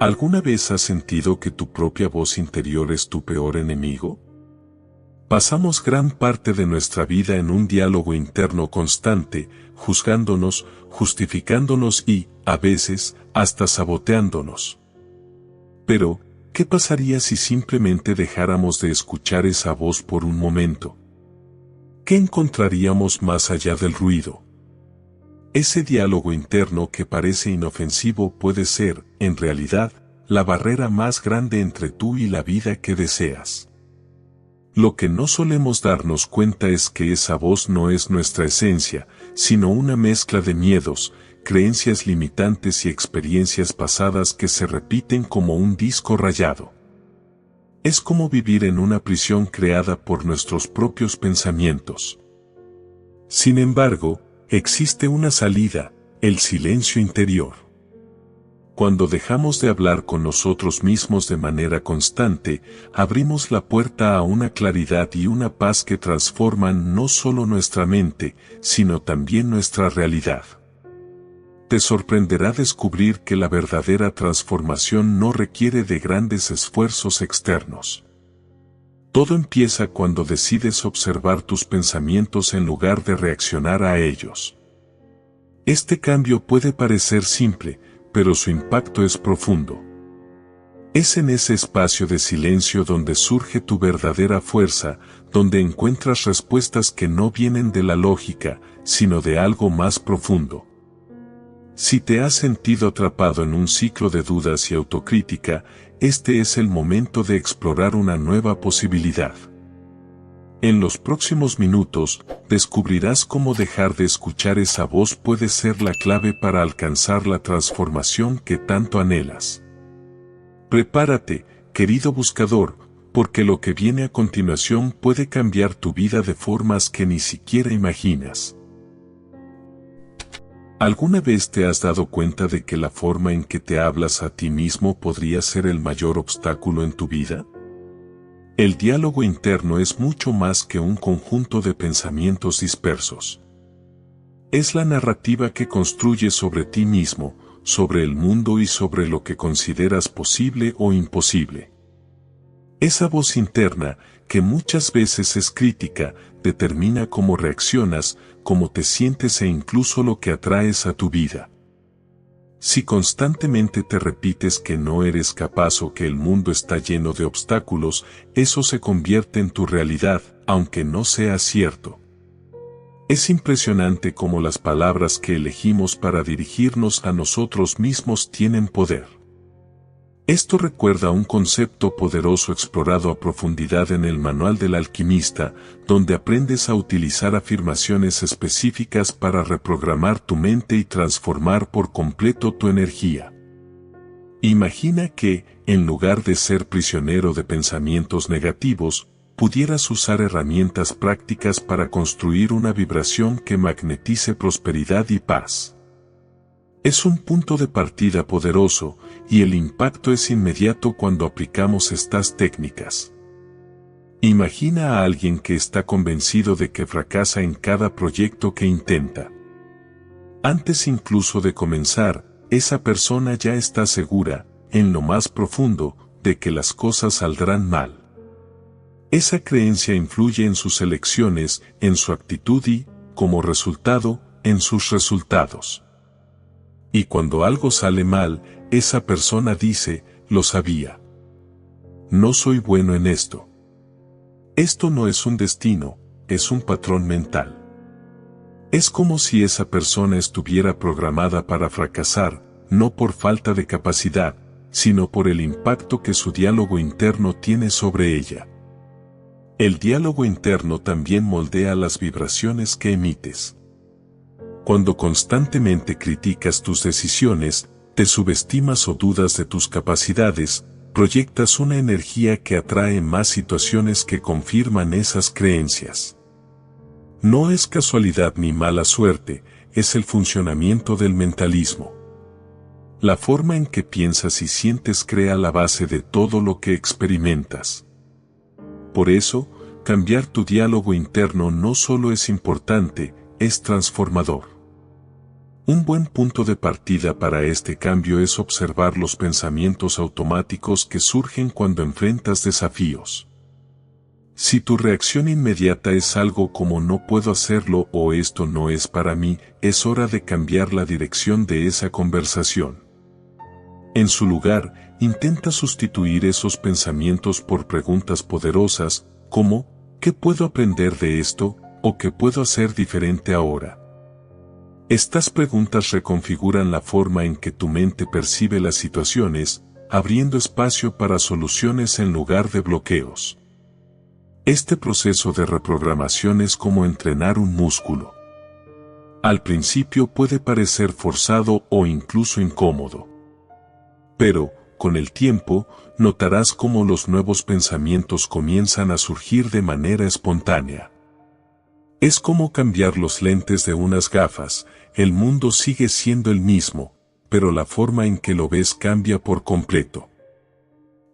¿Alguna vez has sentido que tu propia voz interior es tu peor enemigo? Pasamos gran parte de nuestra vida en un diálogo interno constante, juzgándonos, justificándonos y, a veces, hasta saboteándonos. Pero, ¿qué pasaría si simplemente dejáramos de escuchar esa voz por un momento? ¿Qué encontraríamos más allá del ruido? Ese diálogo interno que parece inofensivo puede ser, en realidad, la barrera más grande entre tú y la vida que deseas. Lo que no solemos darnos cuenta es que esa voz no es nuestra esencia, sino una mezcla de miedos, creencias limitantes y experiencias pasadas que se repiten como un disco rayado. Es como vivir en una prisión creada por nuestros propios pensamientos. Sin embargo, existe una salida, el silencio interior. Cuando dejamos de hablar con nosotros mismos de manera constante, abrimos la puerta a una claridad y una paz que transforman no solo nuestra mente, sino también nuestra realidad. Te sorprenderá descubrir que la verdadera transformación no requiere de grandes esfuerzos externos. Todo empieza cuando decides observar tus pensamientos en lugar de reaccionar a ellos. Este cambio puede parecer simple, pero su impacto es profundo. Es en ese espacio de silencio donde surge tu verdadera fuerza, donde encuentras respuestas que no vienen de la lógica, sino de algo más profundo. Si te has sentido atrapado en un ciclo de dudas y autocrítica, este es el momento de explorar una nueva posibilidad. En los próximos minutos, descubrirás cómo dejar de escuchar esa voz puede ser la clave para alcanzar la transformación que tanto anhelas. Prepárate, querido buscador, porque lo que viene a continuación puede cambiar tu vida de formas que ni siquiera imaginas. ¿Alguna vez te has dado cuenta de que la forma en que te hablas a ti mismo podría ser el mayor obstáculo en tu vida? El diálogo interno es mucho más que un conjunto de pensamientos dispersos. Es la narrativa que construyes sobre ti mismo, sobre el mundo y sobre lo que consideras posible o imposible. Esa voz interna, que muchas veces es crítica, determina cómo reaccionas, cómo te sientes e incluso lo que atraes a tu vida. Si constantemente te repites que no eres capaz o que el mundo está lleno de obstáculos, eso se convierte en tu realidad, aunque no sea cierto. Es impresionante cómo las palabras que elegimos para dirigirnos a nosotros mismos tienen poder. Esto recuerda un concepto poderoso explorado a profundidad en el Manual del Alquimista, donde aprendes a utilizar afirmaciones específicas para reprogramar tu mente y transformar por completo tu energía. Imagina que, en lugar de ser prisionero de pensamientos negativos, pudieras usar herramientas prácticas para construir una vibración que magnetice prosperidad y paz. Es un punto de partida poderoso, y el impacto es inmediato cuando aplicamos estas técnicas. Imagina a alguien que está convencido de que fracasa en cada proyecto que intenta. Antes incluso de comenzar, esa persona ya está segura, en lo más profundo, de que las cosas saldrán mal. Esa creencia influye en sus elecciones, en su actitud y, como resultado, en sus resultados. Y cuando algo sale mal, esa persona dice, lo sabía. No soy bueno en esto. Esto no es un destino, es un patrón mental. Es como si esa persona estuviera programada para fracasar, no por falta de capacidad, sino por el impacto que su diálogo interno tiene sobre ella. El diálogo interno también moldea las vibraciones que emites. Cuando constantemente criticas tus decisiones, te subestimas o dudas de tus capacidades, proyectas una energía que atrae más situaciones que confirman esas creencias. No es casualidad ni mala suerte, es el funcionamiento del mentalismo. La forma en que piensas y sientes crea la base de todo lo que experimentas. Por eso, cambiar tu diálogo interno no solo es importante, es transformador. Un buen punto de partida para este cambio es observar los pensamientos automáticos que surgen cuando enfrentas desafíos. Si tu reacción inmediata es algo como no puedo hacerlo o esto no es para mí, es hora de cambiar la dirección de esa conversación. En su lugar, intenta sustituir esos pensamientos por preguntas poderosas, como ¿qué puedo aprender de esto? ¿O qué puedo hacer diferente ahora? Estas preguntas reconfiguran la forma en que tu mente percibe las situaciones, abriendo espacio para soluciones en lugar de bloqueos. Este proceso de reprogramación es como entrenar un músculo. Al principio puede parecer forzado o incluso incómodo. Pero, con el tiempo, notarás cómo los nuevos pensamientos comienzan a surgir de manera espontánea. Es como cambiar los lentes de unas gafas, el mundo sigue siendo el mismo, pero la forma en que lo ves cambia por completo.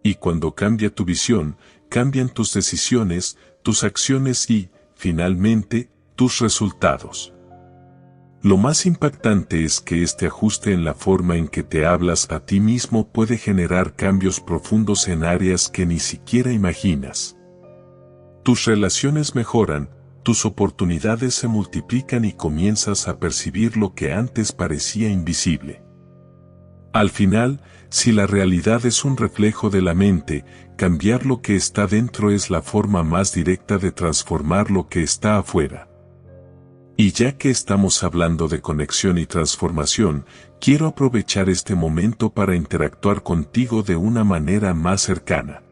Y cuando cambia tu visión, cambian tus decisiones, tus acciones y, finalmente, tus resultados. Lo más impactante es que este ajuste en la forma en que te hablas a ti mismo puede generar cambios profundos en áreas que ni siquiera imaginas. Tus relaciones mejoran, tus oportunidades se multiplican y comienzas a percibir lo que antes parecía invisible. Al final, si la realidad es un reflejo de la mente, cambiar lo que está dentro es la forma más directa de transformar lo que está afuera. Y ya que estamos hablando de conexión y transformación, quiero aprovechar este momento para interactuar contigo de una manera más cercana.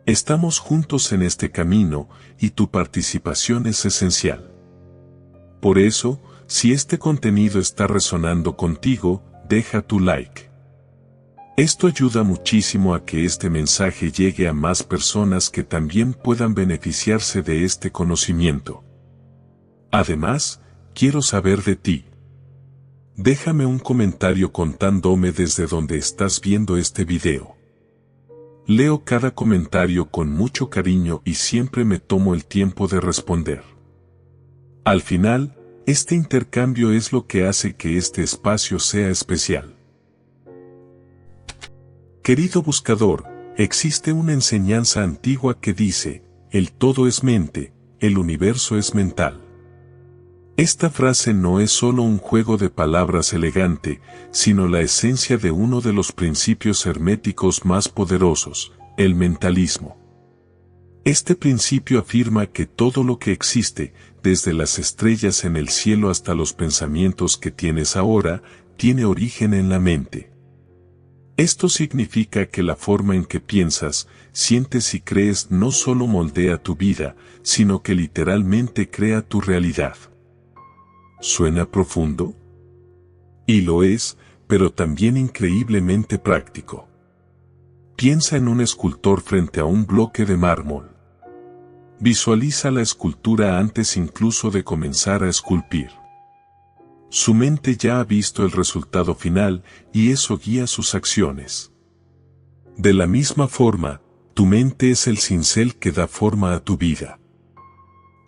Estamos juntos en este camino, y tu participación es esencial. Por eso, si este contenido está resonando contigo, deja tu like. Esto ayuda muchísimo a que este mensaje llegue a más personas que también puedan beneficiarse de este conocimiento. Además, quiero saber de ti. Déjame un comentario contándome desde donde estás viendo este video. Leo cada comentario con mucho cariño y siempre me tomo el tiempo de responder. Al final, este intercambio es lo que hace que este espacio sea especial. Querido buscador, existe una enseñanza antigua que dice, el todo es mente, el universo es mental. Esta frase no es solo un juego de palabras elegante, sino la esencia de uno de los principios herméticos más poderosos, el mentalismo. Este principio afirma que todo lo que existe, desde las estrellas en el cielo hasta los pensamientos que tienes ahora, tiene origen en la mente. Esto significa que la forma en que piensas, sientes y crees no solo moldea tu vida, sino que literalmente crea tu realidad. ¿Suena profundo? Y lo es, pero también increíblemente práctico. Piensa en un escultor frente a un bloque de mármol. Visualiza la escultura antes incluso de comenzar a esculpir. Su mente ya ha visto el resultado final y eso guía sus acciones. De la misma forma, tu mente es el cincel que da forma a tu vida.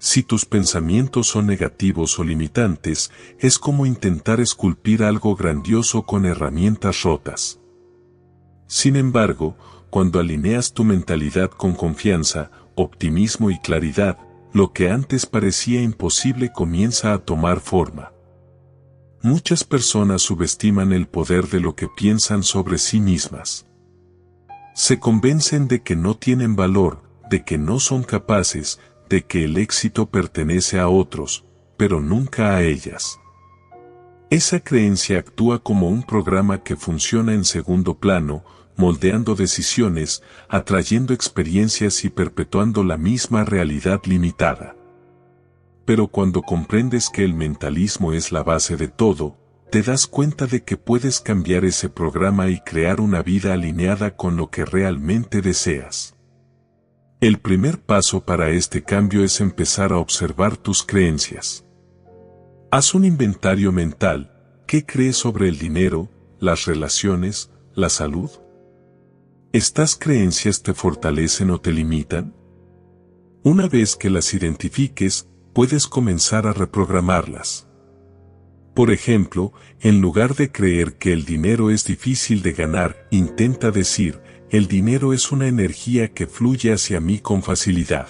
Si tus pensamientos son negativos o limitantes, es como intentar esculpir algo grandioso con herramientas rotas. Sin embargo, cuando alineas tu mentalidad con confianza, optimismo y claridad, lo que antes parecía imposible comienza a tomar forma. Muchas personas subestiman el poder de lo que piensan sobre sí mismas. Se convencen de que no tienen valor, de que no son capaces, de que el éxito pertenece a otros, pero nunca a ellas. Esa creencia actúa como un programa que funciona en segundo plano, moldeando decisiones, atrayendo experiencias y perpetuando la misma realidad limitada. Pero cuando comprendes que el mentalismo es la base de todo, te das cuenta de que puedes cambiar ese programa y crear una vida alineada con lo que realmente deseas. El primer paso para este cambio es empezar a observar tus creencias. Haz un inventario mental. ¿Qué crees sobre el dinero, las relaciones, la salud? ¿Estas creencias te fortalecen o te limitan? Una vez que las identifiques, puedes comenzar a reprogramarlas. Por ejemplo, en lugar de creer que el dinero es difícil de ganar, intenta decir, el dinero es una energía que fluye hacia mí con facilidad.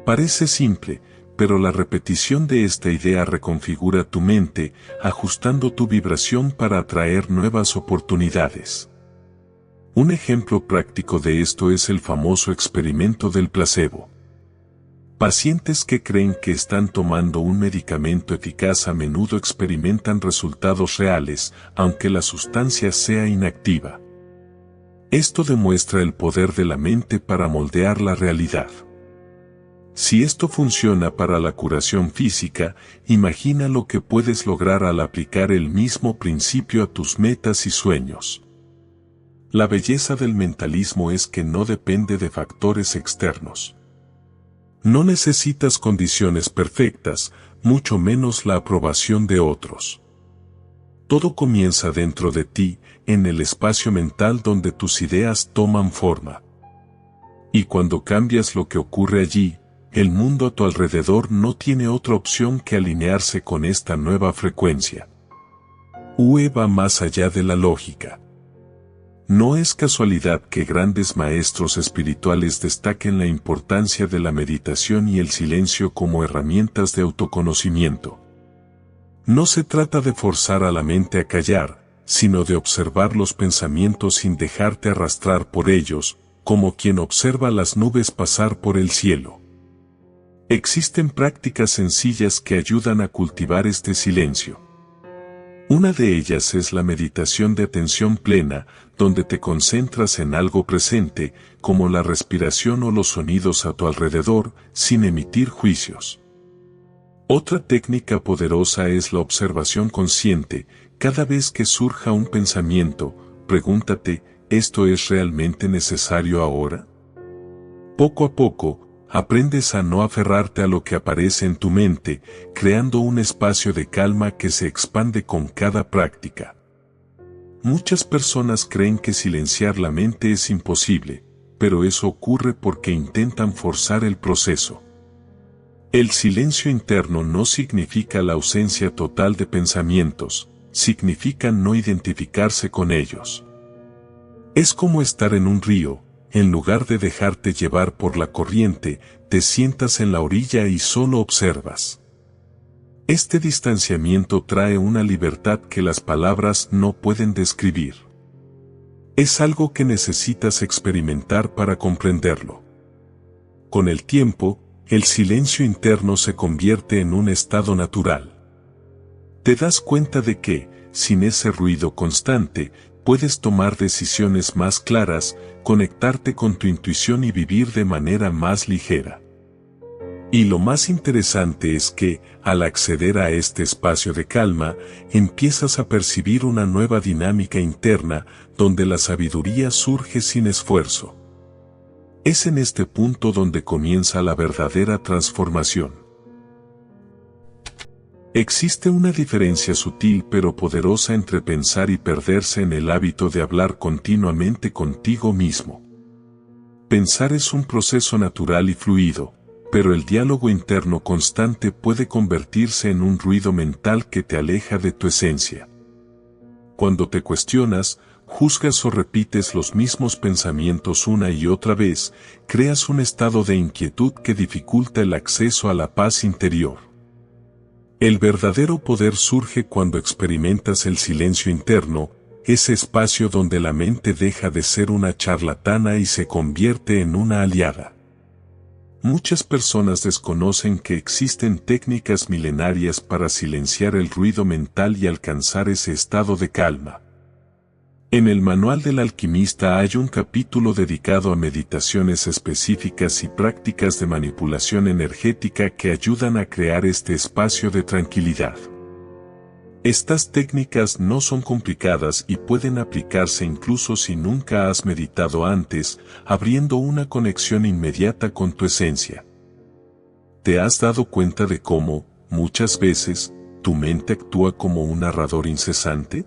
Parece simple, pero la repetición de esta idea reconfigura tu mente, ajustando tu vibración para atraer nuevas oportunidades. Un ejemplo práctico de esto es el famoso experimento del placebo. Pacientes que creen que están tomando un medicamento eficaz a menudo experimentan resultados reales, aunque la sustancia sea inactiva. Esto demuestra el poder de la mente para moldear la realidad. Si esto funciona para la curación física, imagina lo que puedes lograr al aplicar el mismo principio a tus metas y sueños. La belleza del mentalismo es que no depende de factores externos. No necesitas condiciones perfectas, mucho menos la aprobación de otros. Todo comienza dentro de ti, en el espacio mental donde tus ideas toman forma. Y cuando cambias lo que ocurre allí, el mundo a tu alrededor no tiene otra opción que alinearse con esta nueva frecuencia. UE va más allá de la lógica. No es casualidad que grandes maestros espirituales destaquen la importancia de la meditación y el silencio como herramientas de autoconocimiento. No se trata de forzar a la mente a callar, sino de observar los pensamientos sin dejarte arrastrar por ellos, como quien observa las nubes pasar por el cielo. Existen prácticas sencillas que ayudan a cultivar este silencio. Una de ellas es la meditación de atención plena, donde te concentras en algo presente, como la respiración o los sonidos a tu alrededor, sin emitir juicios. Otra técnica poderosa es la observación consciente. Cada vez que surja un pensamiento, pregúntate, ¿esto es realmente necesario ahora? Poco a poco, aprendes a no aferrarte a lo que aparece en tu mente, creando un espacio de calma que se expande con cada práctica. Muchas personas creen que silenciar la mente es imposible, pero eso ocurre porque intentan forzar el proceso. El silencio interno no significa la ausencia total de pensamientos, significa no identificarse con ellos. Es como estar en un río. En lugar de dejarte llevar por la corriente, te sientas en la orilla y solo observas. Este distanciamiento trae una libertad que las palabras no pueden describir. Es algo que necesitas experimentar para comprenderlo. Con el tiempo, el silencio interno se convierte en un estado natural. Te das cuenta de que, sin ese ruido constante, puedes tomar decisiones más claras, conectarte con tu intuición y vivir de manera más ligera. Y lo más interesante es que, al acceder a este espacio de calma, empiezas a percibir una nueva dinámica interna, donde la sabiduría surge sin esfuerzo. Es en este punto donde comienza la verdadera transformación. Existe una diferencia sutil pero poderosa entre pensar y perderse en el hábito de hablar continuamente contigo mismo. Pensar es un proceso natural y fluido, pero el diálogo interno constante puede convertirse en un ruido mental que te aleja de tu esencia. Cuando te cuestionas, juzgas o repites los mismos pensamientos una y otra vez, creas un estado de inquietud que dificulta el acceso a la paz interior. El verdadero poder surge cuando experimentas el silencio interno, ese espacio donde la mente deja de ser una charlatana y se convierte en una aliada. Muchas personas desconocen que existen técnicas milenarias para silenciar el ruido mental y alcanzar ese estado de calma. En el Manual del Alquimista hay un capítulo dedicado a meditaciones específicas y prácticas de manipulación energética que ayudan a crear este espacio de tranquilidad. Estas técnicas no son complicadas y pueden aplicarse incluso si nunca has meditado antes, abriendo una conexión inmediata con tu esencia. ¿Te has dado cuenta de cómo, muchas veces, tu mente actúa como un narrador incesante?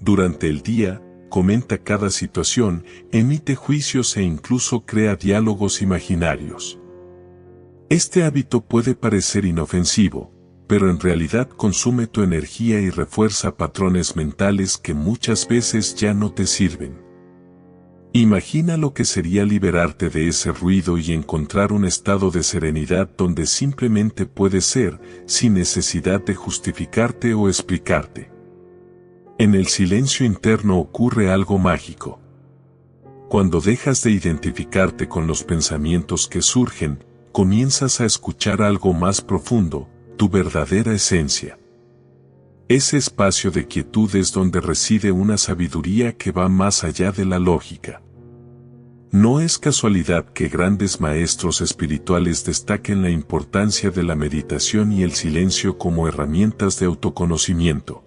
Durante el día, comenta cada situación, emite juicios e incluso crea diálogos imaginarios. Este hábito puede parecer inofensivo, pero en realidad consume tu energía y refuerza patrones mentales que muchas veces ya no te sirven. Imagina lo que sería liberarte de ese ruido y encontrar un estado de serenidad donde simplemente puedes ser, sin necesidad de justificarte o explicarte. En el silencio interno ocurre algo mágico. Cuando dejas de identificarte con los pensamientos que surgen, comienzas a escuchar algo más profundo, tu verdadera esencia. Ese espacio de quietud es donde reside una sabiduría que va más allá de la lógica. No es casualidad que grandes maestros espirituales destaquen la importancia de la meditación y el silencio como herramientas de autoconocimiento.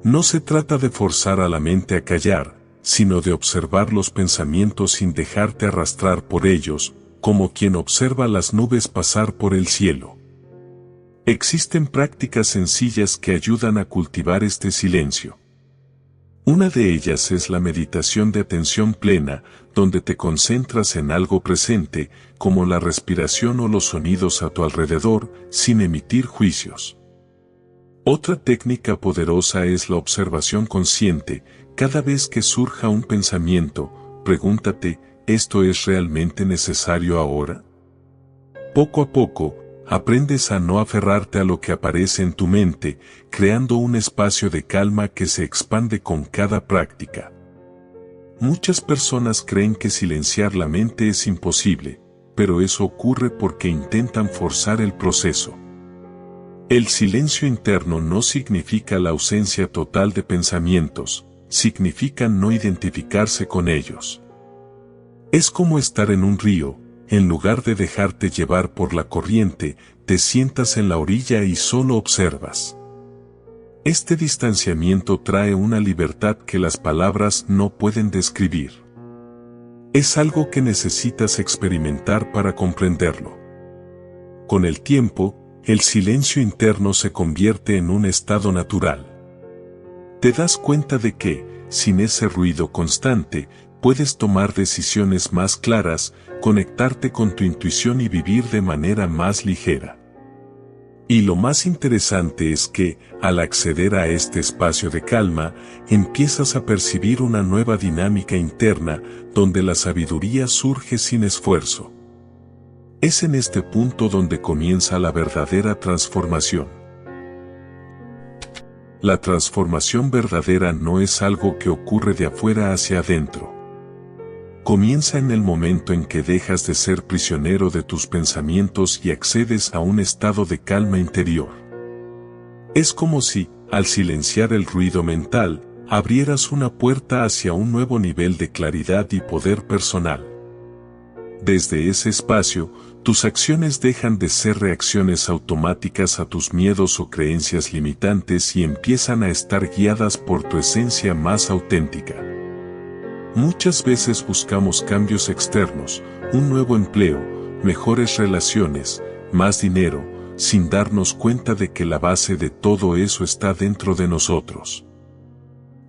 No se trata de forzar a la mente a callar, sino de observar los pensamientos sin dejarte arrastrar por ellos, como quien observa las nubes pasar por el cielo. Existen prácticas sencillas que ayudan a cultivar este silencio. Una de ellas es la meditación de atención plena, donde te concentras en algo presente, como la respiración o los sonidos a tu alrededor, sin emitir juicios. Otra técnica poderosa es la observación consciente. Cada vez que surja un pensamiento, pregúntate, ¿esto es realmente necesario ahora? Poco a poco, aprendes a no aferrarte a lo que aparece en tu mente, creando un espacio de calma que se expande con cada práctica. Muchas personas creen que silenciar la mente es imposible, pero eso ocurre porque intentan forzar el proceso. El silencio interno no significa la ausencia total de pensamientos, significa no identificarse con ellos. Es como estar en un río. En lugar de dejarte llevar por la corriente, te sientas en la orilla y solo observas. Este distanciamiento trae una libertad que las palabras no pueden describir. Es algo que necesitas experimentar para comprenderlo. Con el tiempo, el silencio interno se convierte en un estado natural. Te das cuenta de que, sin ese ruido constante, puedes tomar decisiones más claras, conectarte con tu intuición y vivir de manera más ligera. Y lo más interesante es que, al acceder a este espacio de calma, empiezas a percibir una nueva dinámica interna, donde la sabiduría surge sin esfuerzo. Es en este punto donde comienza la verdadera transformación. La transformación verdadera no es algo que ocurre de afuera hacia adentro. Comienza en el momento en que dejas de ser prisionero de tus pensamientos y accedes a un estado de calma interior. Es como si, al silenciar el ruido mental, abrieras una puerta hacia un nuevo nivel de claridad y poder personal. Desde ese espacio, tus acciones dejan de ser reacciones automáticas a tus miedos o creencias limitantes y empiezan a estar guiadas por tu esencia más auténtica. Muchas veces buscamos cambios externos, un nuevo empleo, mejores relaciones, más dinero, sin darnos cuenta de que la base de todo eso está dentro de nosotros.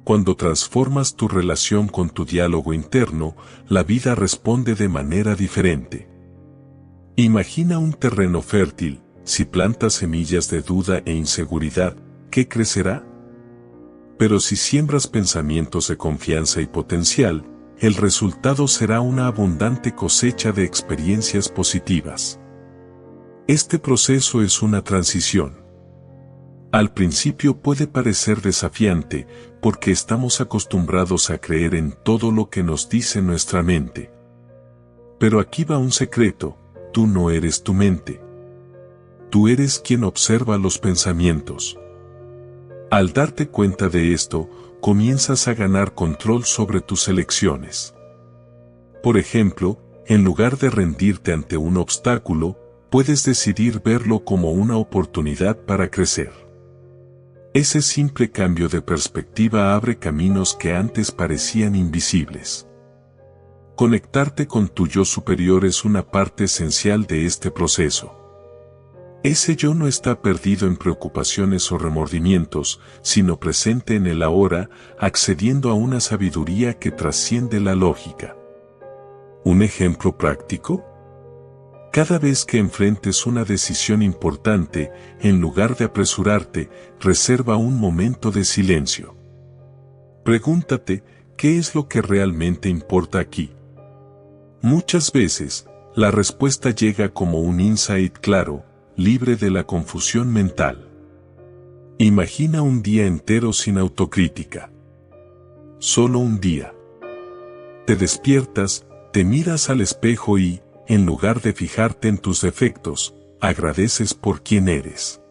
Cuando transformas tu relación con tu diálogo interno, la vida responde de manera diferente. Imagina un terreno fértil. Si plantas semillas de duda e inseguridad, ¿qué crecerá? Pero si siembras pensamientos de confianza y potencial, el resultado será una abundante cosecha de experiencias positivas. Este proceso es una transición. Al principio puede parecer desafiante, porque estamos acostumbrados a creer en todo lo que nos dice nuestra mente. Pero aquí va un secreto: tú no eres tu mente. Tú eres quien observa los pensamientos. Al darte cuenta de esto, comienzas a ganar control sobre tus elecciones. Por ejemplo, en lugar de rendirte ante un obstáculo, puedes decidir verlo como una oportunidad para crecer. Ese simple cambio de perspectiva abre caminos que antes parecían invisibles. Conectarte con tu yo superior es una parte esencial de este proceso. Ese yo no está perdido en preocupaciones o remordimientos, sino presente en el ahora, accediendo a una sabiduría que trasciende la lógica. ¿Un ejemplo práctico? Cada vez que enfrentes una decisión importante, en lugar de apresurarte, reserva un momento de silencio. Pregúntate, ¿qué es lo que realmente importa aquí? Muchas veces, la respuesta llega como un insight claro, libre de la confusión mental. Imagina un día entero sin autocrítica. Solo un día. Te despiertas, te miras al espejo y, en lugar de fijarte en tus defectos, agradeces por quién eres.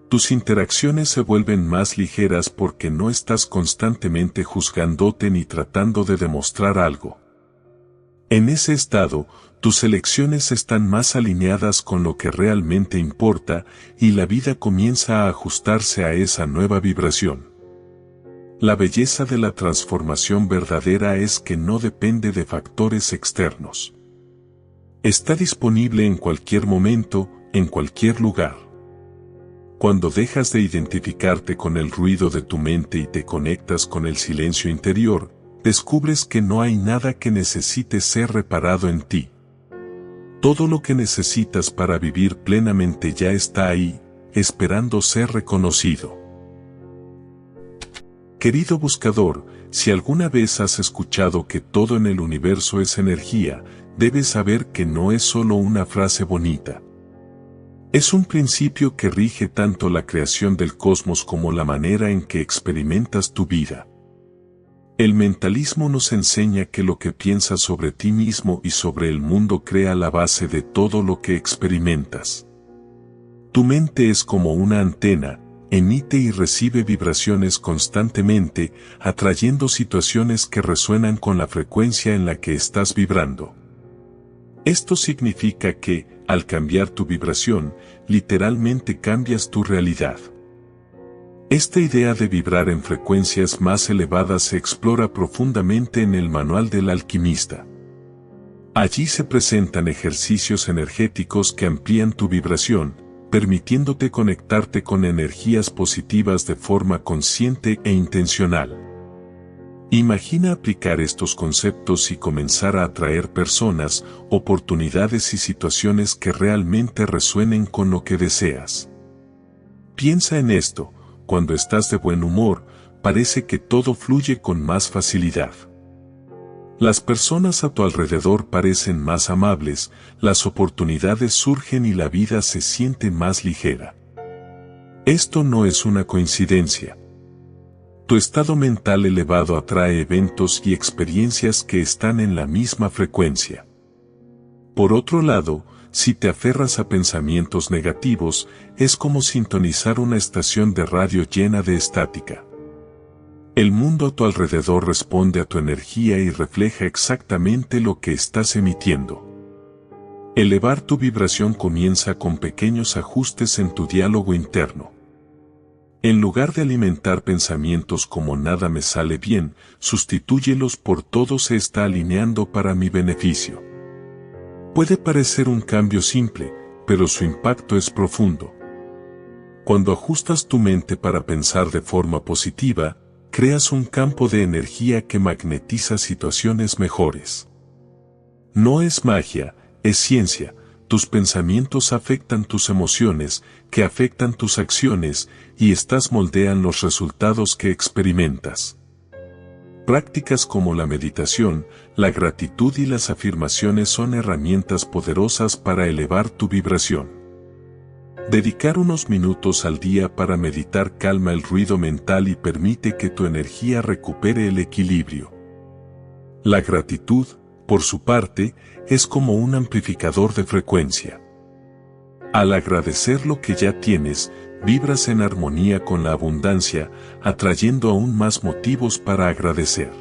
Tus interacciones se vuelven más ligeras porque no estás constantemente juzgándote ni tratando de demostrar algo. En ese estado, tus elecciones están más alineadas con lo que realmente importa y la vida comienza a ajustarse a esa nueva vibración. La belleza de la transformación verdadera es que no depende de factores externos. Está disponible en cualquier momento, en cualquier lugar. Cuando dejas de identificarte con el ruido de tu mente y te conectas con el silencio interior, descubres que no hay nada que necesite ser reparado en ti. Todo lo que necesitas para vivir plenamente ya está ahí, esperando ser reconocido. Querido buscador, si alguna vez has escuchado que todo en el universo es energía, debes saber que no es solo una frase bonita. Es un principio que rige tanto la creación del cosmos como la manera en que experimentas tu vida. El mentalismo nos enseña que lo que piensas sobre ti mismo y sobre el mundo crea la base de todo lo que experimentas. Tu mente es como una antena, emite y recibe vibraciones constantemente, atrayendo situaciones que resuenan con la frecuencia en la que estás vibrando. Esto significa que, al cambiar tu vibración, literalmente cambias tu realidad. Esta idea de vibrar en frecuencias más elevadas se explora profundamente en el Manual del Alquimista. Allí se presentan ejercicios energéticos que amplían tu vibración, permitiéndote conectarte con energías positivas de forma consciente e intencional. Imagina aplicar estos conceptos y comenzar a atraer personas, oportunidades y situaciones que realmente resuenen con lo que deseas. Piensa en esto, cuando estás de buen humor, parece que todo fluye con más facilidad. Las personas a tu alrededor parecen más amables, las oportunidades surgen y la vida se siente más ligera. Esto no es una coincidencia. Tu estado mental elevado atrae eventos y experiencias que están en la misma frecuencia. Por otro lado, si te aferras a pensamientos negativos, es como sintonizar una estación de radio llena de estática. El mundo a tu alrededor responde a tu energía y refleja exactamente lo que estás emitiendo. Elevar tu vibración comienza con pequeños ajustes en tu diálogo interno. En lugar de alimentar pensamientos como nada me sale bien, sustitúyelos por todo se está alineando para mi beneficio. Puede parecer un cambio simple, pero su impacto es profundo. Cuando ajustas tu mente para pensar de forma positiva, creas un campo de energía que magnetiza situaciones mejores. No es magia, es ciencia. Tus pensamientos afectan tus emociones, que afectan tus acciones, y estas moldean los resultados que experimentas. Prácticas como la meditación, la gratitud y las afirmaciones son herramientas poderosas para elevar tu vibración. Dedicar unos minutos al día para meditar calma el ruido mental y permite que tu energía recupere el equilibrio. La gratitud, por su parte, es como un amplificador de frecuencia. Al agradecer lo que ya tienes, vibras en armonía con la abundancia, atrayendo aún más motivos para agradecer.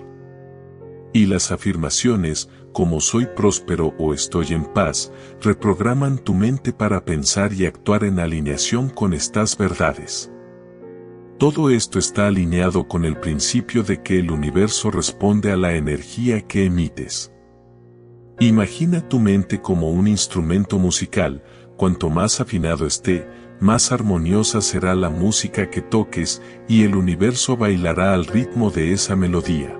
Y las afirmaciones, como soy próspero o estoy en paz, reprograman tu mente para pensar y actuar en alineación con estas verdades. Todo esto está alineado con el principio de que el universo responde a la energía que emites. Imagina tu mente como un instrumento musical, cuanto más afinado esté, más armoniosa será la música que toques y el universo bailará al ritmo de esa melodía.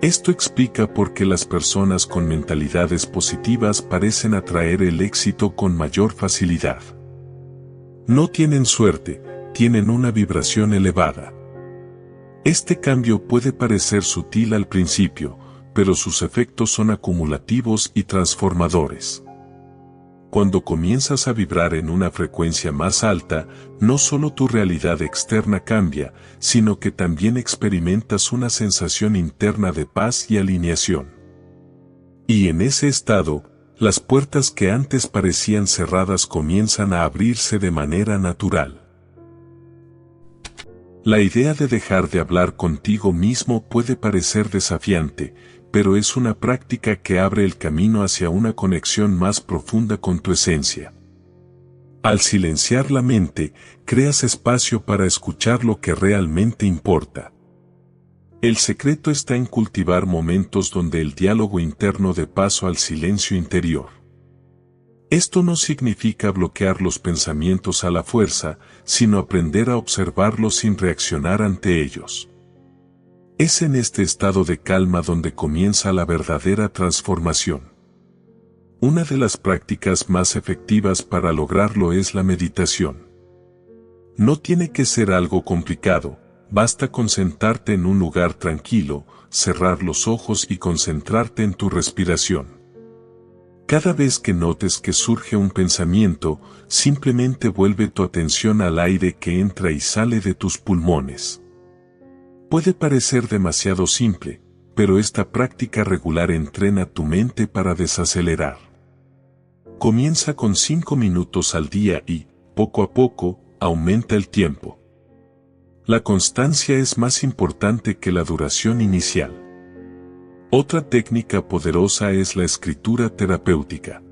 Esto explica por qué las personas con mentalidades positivas parecen atraer el éxito con mayor facilidad. No tienen suerte, tienen una vibración elevada. Este cambio puede parecer sutil al principio, pero sus efectos son acumulativos y transformadores. Cuando comienzas a vibrar en una frecuencia más alta, no solo tu realidad externa cambia, sino que también experimentas una sensación interna de paz y alineación. Y en ese estado, las puertas que antes parecían cerradas comienzan a abrirse de manera natural. La idea de dejar de hablar contigo mismo puede parecer desafiante, pero es una práctica que abre el camino hacia una conexión más profunda con tu esencia. Al silenciar la mente, creas espacio para escuchar lo que realmente importa. El secreto está en cultivar momentos donde el diálogo interno dé paso al silencio interior. Esto no significa bloquear los pensamientos a la fuerza, sino aprender a observarlos sin reaccionar ante ellos. Es en este estado de calma donde comienza la verdadera transformación. Una de las prácticas más efectivas para lograrlo es la meditación. No tiene que ser algo complicado, basta con sentarte en un lugar tranquilo, cerrar los ojos y concentrarte en tu respiración. Cada vez que notes que surge un pensamiento, simplemente vuelve tu atención al aire que entra y sale de tus pulmones. Puede parecer demasiado simple, pero esta práctica regular entrena tu mente para desacelerar. Comienza con 5 minutos al día y, poco a poco, aumenta el tiempo. La constancia es más importante que la duración inicial. Otra técnica poderosa es la escritura terapéutica.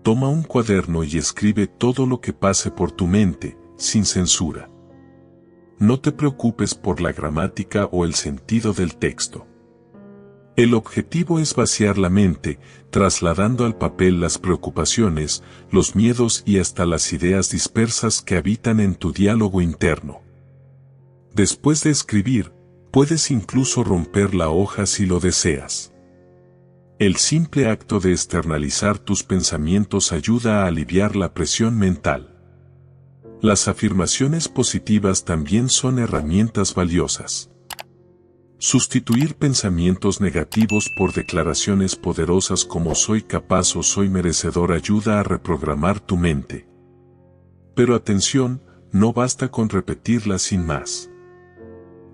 Toma un cuaderno y escribe todo lo que pase por tu mente, sin censura. No te preocupes por la gramática o el sentido del texto. El objetivo es vaciar la mente, trasladando al papel las preocupaciones, los miedos y hasta las ideas dispersas que habitan en tu diálogo interno. Después de escribir, puedes incluso romper la hoja si lo deseas. El simple acto de externalizar tus pensamientos ayuda a aliviar la presión mental. Las afirmaciones positivas también son herramientas valiosas. Sustituir pensamientos negativos por declaraciones poderosas como soy capaz o soy merecedor ayuda a reprogramar tu mente. Pero atención, no basta con repetirlas sin más.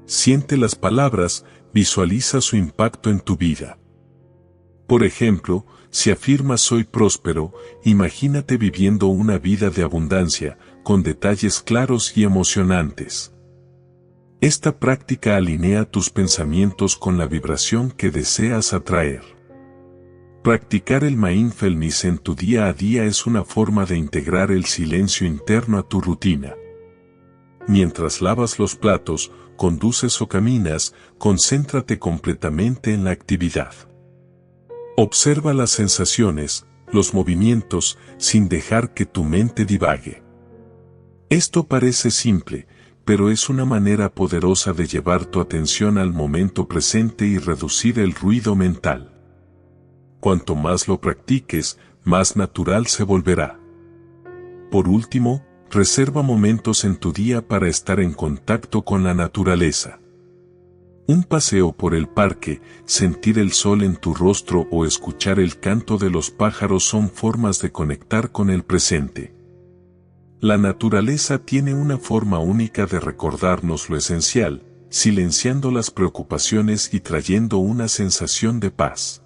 Siente las palabras, visualiza su impacto en tu vida. Por ejemplo, si afirmas soy próspero, imagínate viviendo una vida de abundancia, con detalles claros y emocionantes. Esta práctica alinea tus pensamientos con la vibración que deseas atraer. Practicar el mindfulness en tu día a día es una forma de integrar el silencio interno a tu rutina. Mientras lavas los platos, conduces o caminas, concéntrate completamente en la actividad. Observa las sensaciones, los movimientos, sin dejar que tu mente divague. Esto parece simple, pero es una manera poderosa de llevar tu atención al momento presente y reducir el ruido mental. Cuanto más lo practiques, más natural se volverá. Por último, reserva momentos en tu día para estar en contacto con la naturaleza. Un paseo por el parque, sentir el sol en tu rostro o escuchar el canto de los pájaros son formas de conectar con el presente. La naturaleza tiene una forma única de recordarnos lo esencial, silenciando las preocupaciones y trayendo una sensación de paz.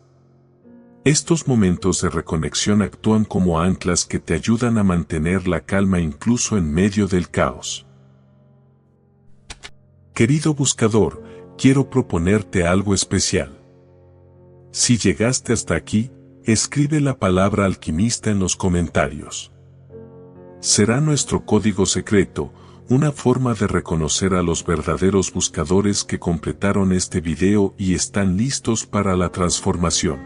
Estos momentos de reconexión actúan como anclas que te ayudan a mantener la calma incluso en medio del caos. Querido buscador, quiero proponerte algo especial. Si llegaste hasta aquí, escribe la palabra alquimista en los comentarios. Será nuestro código secreto, una forma de reconocer a los verdaderos buscadores que completaron este video y están listos para la transformación.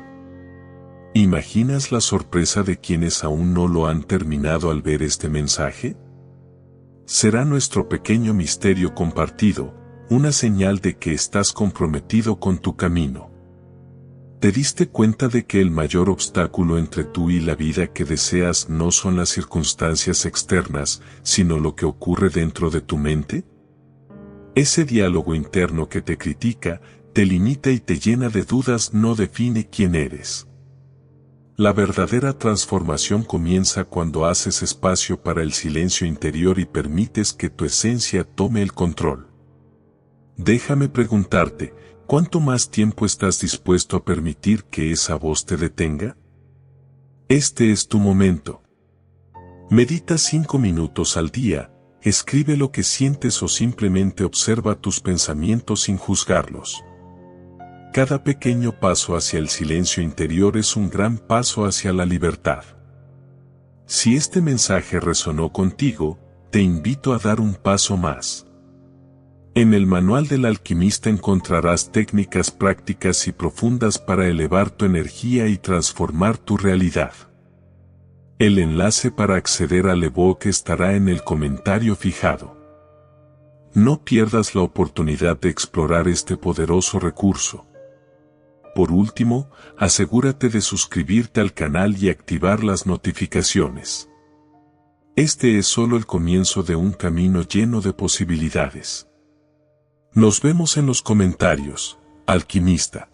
¿Imaginas la sorpresa de quienes aún no lo han terminado al ver este mensaje? Será nuestro pequeño misterio compartido, una señal de que estás comprometido con tu camino. ¿Te diste cuenta de que el mayor obstáculo entre tú y la vida que deseas no son las circunstancias externas, sino lo que ocurre dentro de tu mente? Ese diálogo interno que te critica, te limita y te llena de dudas no define quién eres. La verdadera transformación comienza cuando haces espacio para el silencio interior y permites que tu esencia tome el control. Déjame preguntarte, ¿cuánto más tiempo estás dispuesto a permitir que esa voz te detenga? Este es tu momento. Medita 5 minutos al día, escribe lo que sientes o simplemente observa tus pensamientos sin juzgarlos. Cada pequeño paso hacia el silencio interior es un gran paso hacia la libertad. Si este mensaje resonó contigo, te invito a dar un paso más. En el Manual del Alquimista encontrarás técnicas prácticas y profundas para elevar tu energía y transformar tu realidad. El enlace para acceder al ebook estará en el comentario fijado. No pierdas la oportunidad de explorar este poderoso recurso. Por último, asegúrate de suscribirte al canal y activar las notificaciones. Este es solo el comienzo de un camino lleno de posibilidades. Nos vemos en los comentarios, alquimista.